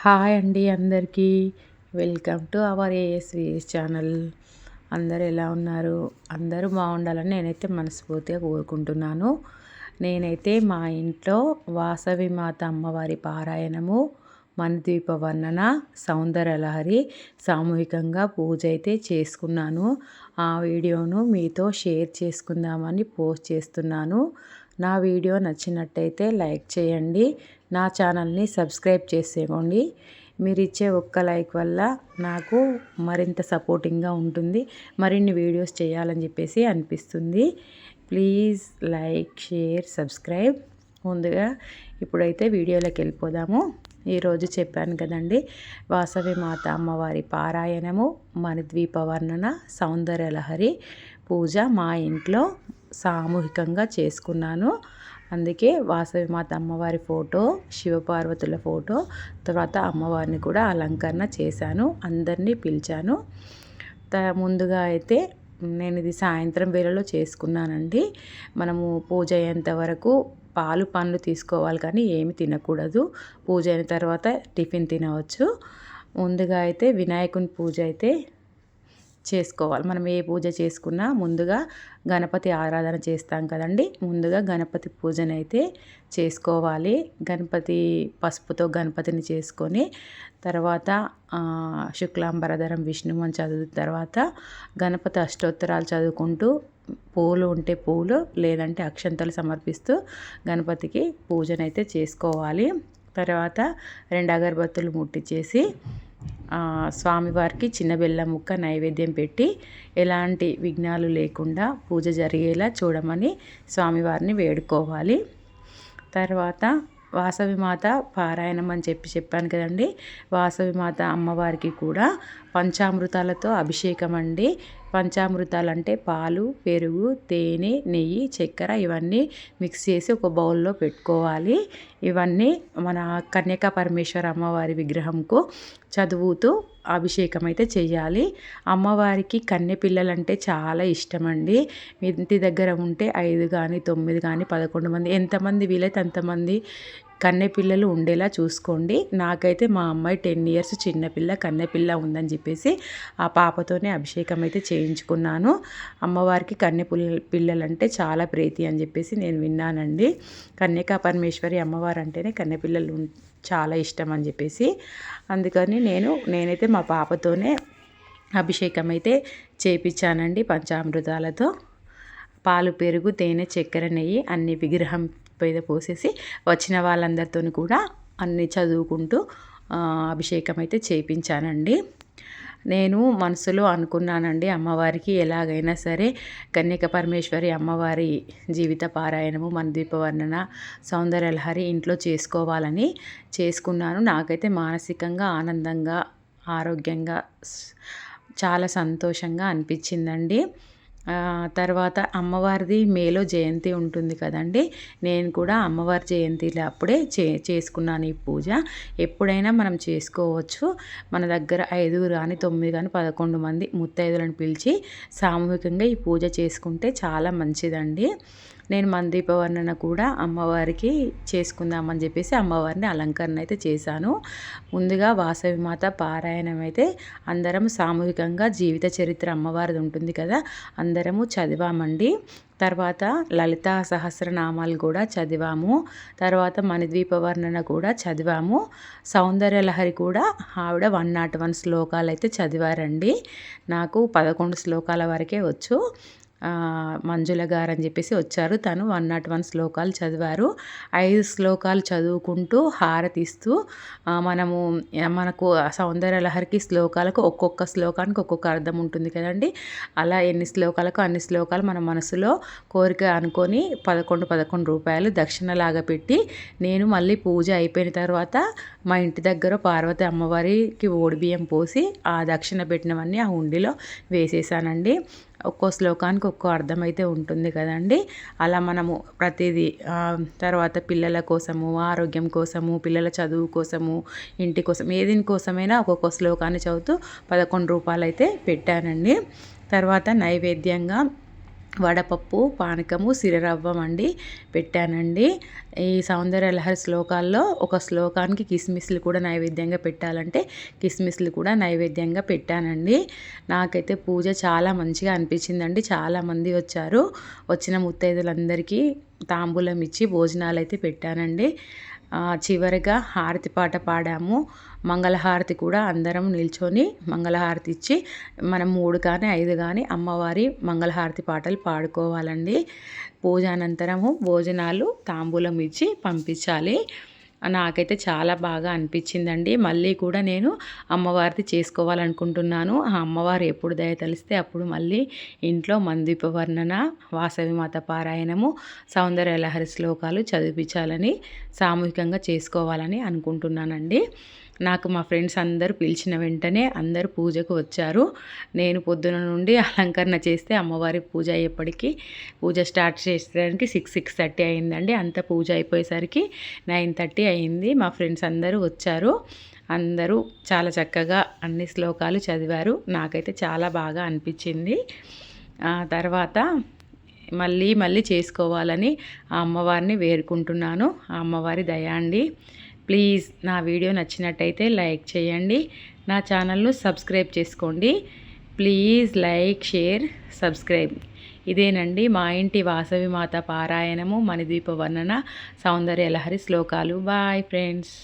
Hi అండి అందరికీ. Welcome to our ASVS channel. అందరూ ఎలా ఉన్నారు? అందరూ బాగుండాలని నేనైతే మనస్ఫూర్తిగా కోరుకుంటున్నాను. నేనైతే మా ఇంట్లో వాసవి మాత అమ్మవారి పారాయణము, మణిద్వీప వర్ణన, సౌందర్యలహరి సామూహికంగా పూజ అయితే చేసుకున్నాను. ఆ వీడియోను మీతో షేర్ చేసుకుందామని పోస్ట్ చేస్తున్నాను. నా వీడియో నచ్చినట్టయితే లైక్ చేయండి. నా ఛానల్ని సబ్స్క్రైబ్ చేసుకోండి. మీరు ఇచ్చే ఒక్క లైక్ వల్ల నాకు మరింత సపోర్టింగ్గా ఉంటుంది. మరిన్ని వీడియోస్ చేయాలని చెప్పేసి అనిపిస్తుంది. Please like, share, subscribe. ముందుగా ఇప్పుడైతే వీడియోలోకి వెళ్ళిపోదాము. ఈరోజు చెప్పాను కదండి, వాసవి మాత అమ్మవారి పారాయణము, మణిద్వీప వర్ణన, సౌందర్యలహరి పూజ మా ఇంట్లో సామూహికంగా చేసుకున్నాను. అందుకే వాసవి మాత అమ్మవారి ఫోటో, శివపార్వతుల ఫోటో, తర్వాత అమ్మవారిని కూడా అలంకరణ చేశాను. అందరినీ పిలిచాను. ముందుగా అయితే నేను ఇది సాయంత్రం వేళలో చేసుకున్నానండి. మనము పూజ అయ్యేంత వరకు పాలు పండ్లు తీసుకోవాలి, కానీ ఏమి తినకూడదు. పూజ అయిన తర్వాత టిఫిన్ తినవచ్చు. ముందుగా అయితే వినాయకుని పూజ అయితే చేసుకోవాలి. మనం ఏ పూజ చేసుకున్నా ముందుగా గణపతి ఆరాధన చేస్తాం కదండి. ముందుగా గణపతి పూజనైతే చేసుకోవాలి. గణపతి పసుపుతో గణపతిని చేసుకొని తర్వాత శుక్లాంబరధరం విష్ణువు అని చదివిన తర్వాత గణపతి అష్టోత్తరాలు చదువుకుంటూ పూలు ఉంటే పూలు, లేదంటే అక్షంతలు సమర్పిస్తూ గణపతికి పూజనైతే చేసుకోవాలి. తర్వాత 2 అగరబత్తులు ముట్టించేసి స్వామివారికి చిన్న బెల్లం ముక్క నైవేద్యం పెట్టి ఎలాంటి విఘ్నాలు లేకుండా పూజ జరిగేలా చూడమని స్వామివారిని వేడుకోవాలి. తర్వాత వాసవి మాత పారాయణం అని చెప్పాను కదండి. వాసవి మాత అమ్మవారికి కూడా పంచామృతాలతో అభిషేకం అండి. పంచామృతాలు అంటే పాలు, పెరుగు, తేనె, నెయ్యి, చక్కెర ఇవన్నీ మిక్స్ చేసి ఒక బౌల్లో పెట్టుకోవాలి. ఇవన్నీ మన కన్యకా పరమేశ్వర అమ్మవారి విగ్రహంకు చదువుతూ అభిషేకం అయితే చేయాలి. అమ్మవారికి కన్నె పిల్లలంటే చాలా ఇష్టం అండి. మీ ఇంటి దగ్గర ఉంటే 5 కానీ 9 కానీ 11 మంది, ఎంతమంది వీలైతే అంతమంది కన్నె పిల్లలు ఉండేలా చూసుకోండి. నాకైతే మా అమ్మాయి 10 ఇయర్స్ చిన్నపిల్ల కన్నెపిల్ల ఉందని చెప్పేసి ఆ పాపతోనే అభిషేకం అయితే చేయించుకున్నాను. అమ్మవారికి కన్నె పిల్లలంటే చాలా ప్రీతి అని చెప్పేసి నేను విన్నానండి. కన్యకా పరమేశ్వరి అమ్మవారు అంటేనే కన్నెపిల్లలు చాలా ఇష్టం అని చెప్పేసి, అందుకని నేనైతే మా పాపతోనే అభిషేకం అయితే చేయించానండి. పంచామృతాలతో పాలు, పెరుగు, తేనె, చక్కెర, నెయ్యి అన్ని విగ్రహం మీద పోసేసి వచ్చిన వాళ్ళందరితో కూడా అన్ని చదువుకుంటూ అభిషేకం అయితే చేయించానండి. నేను మనసులో అనుకున్నానండి, అమ్మవారికి ఎలాగైనా సరే కన్యక పరమేశ్వరి అమ్మవారి జీవిత పారాయణము, మణిద్వీప వర్ణన, సౌందర్యలహరి ఇంట్లో చేసుకోవాలని చేసుకున్నాను. నాకైతే మానసికంగా ఆనందంగా, ఆరోగ్యంగా చాలా సంతోషంగా అనిపించిందండి. తర్వాత అమ్మవారిది మేలో జయంతి ఉంటుంది కదండి. నేను కూడా అమ్మవారి జయంతిలో అప్పుడే చేసుకున్నాను ఈ పూజ. ఎప్పుడైనా మనం చేసుకోవచ్చు. మన దగ్గర 5 కానీ 9 కానీ 11 మంది ముత్తైదులను పిలిచి సామూహికంగా ఈ పూజ చేసుకుంటే చాలా మంచిదండి. నేను మణిద్వీప వర్ణన కూడా అమ్మవారికి చేసుకుందామని చెప్పేసి అమ్మవారిని అలంకరణ అయితే చేశాను. ముందుగా వాసవి మాత పారాయణం అయితే అందరం సామూహికంగా జీవిత చరిత్ర అమ్మవారిది ఉంటుంది కదా, అందరము చదివామండి. తర్వాత లలితా సహస్రనామాలు కూడా చదివాము. తర్వాత మణిద్వీప వర్ణన కూడా చదివాము. సౌందర్యలహరి కూడా ఆవిడ 101 శ్లోకాలు అయితే చదివారండి. నాకు 11 శ్లోకాల వరకే వచ్చు. మంజుల గారు అని చెప్పేసి వచ్చారు, తను 101 శ్లోకాలు చదివారు. 5 శ్లోకాలు చదువుకుంటూ హారతిస్తూ మనకు సౌందర్యలహరికి శ్లోకాలకు ఒక్కొక్క శ్లోకానికి ఒక్కొక్క అర్థం ఉంటుంది కదండి. అలా ఎన్ని శ్లోకాలకు అన్ని శ్లోకాలు మన మనసులో కోరిక అనుకొని 11 రూపాయలు దక్షిణలాగా పెట్టి, నేను మళ్ళీ పూజ అయిపోయిన తర్వాత మా ఇంటి దగ్గర పార్వతి అమ్మవారికి ఓడిబియ్యం పోసి ఆ దక్షిణ పెట్టినవన్నీ ఆ హుండీలో వేసేసానండి. ఒక్కో శ్లోకానికి ఒక్కో అర్థమైతే ఉంటుంది కదండి. అలా మనము ప్రతిదీ తర్వాత పిల్లల కోసము, ఆరోగ్యం కోసము, పిల్లల చదువు కోసము, ఇంటి కోసం, ఏదిని కోసమైనా ఒక్కొక్క శ్లోకాన్ని చదువుతూ 11 రూపాయలు అయితే పెట్టానండి. తర్వాత నైవేద్యంగా వడపప్పు, పానకము, సిరరవ్వం అండి పెట్టానండి. ఈ సౌందర్యలహరి శ్లోకాల్లో ఒక శ్లోకానికి కిస్మిస్లు కూడా నైవేద్యంగా పెట్టాలంటే కిస్మిస్లు కూడా నైవేద్యంగా పెట్టానండి. నాకైతే పూజ చాలా మంచిగా అనిపించిందండి. చాలామంది వచ్చారు. వచ్చిన ముత్తైదులందరికీ తాంబూలం ఇచ్చి భోజనాలు అయితే పెట్టానండి. చివరిగా హారతి పాట పాడాము. మంగళహారతి కూడా అందరం నిల్చొని మంగళహారతి ఇచ్చి మనం 3 కానీ 5 కానీ అమ్మవారి మంగళహారతి పాటలు పాడుకోవాలండి. పూజ అనంతరము భోజనాలు తాంబూలం ఇచ్చి పంపించాలి. నాకైతే చాలా బాగా అనిపించిందండి. మళ్ళీ కూడా నేను అమ్మవారిది చేసుకోవాలనుకుంటున్నాను. ఆ అమ్మవారు ఎప్పుడు దయ తలిస్తే అప్పుడు మళ్ళీ ఇంట్లో మందీప వర్ణన, వాసవి మాత పారాయణము, సౌందర్యలహరి శ్లోకాలు చదివించాలని సామూహికంగా చేసుకోవాలని అనుకుంటున్నానండి. నాకు మా ఫ్రెండ్స్ అందరూ పిలిచిన వెంటనే అందరూ పూజకు వచ్చారు. నేను పొద్దున నుండి అలంకరణ చేస్తే అమ్మవారి పూజ అయ్యేప్పటికీ పూజ స్టార్ట్ చేసేసరికి 6:30 అయిందండి. అంత పూజ అయిపోయేసరికి 9:30 అయింది. మా ఫ్రెండ్స్ అందరూ వచ్చారు. అందరూ చాలా చక్కగా అన్ని శ్లోకాలు చదివారు. నాకైతే చాలా బాగా అనిపించింది. తర్వాత మళ్ళీ మళ్ళీ చేసుకోవాలని ఆ అమ్మవారిని వేడుకుంటున్నాను. ఆ అమ్మవారి దయ అండి. ప్లీజ్ నా వీడియో నచ్చినట్టయితే లైక్ చేయండి. నా ఛానల్ను సబ్స్క్రైబ్ చేసుకోండి. Please like, share, subscribe. ఇదేనండి మా ఇంటి వాసవి మాత పారాయణము, మణిద్వీప వర్ణన, సౌందర్యలహరి శ్లోకాలు. Bye friends.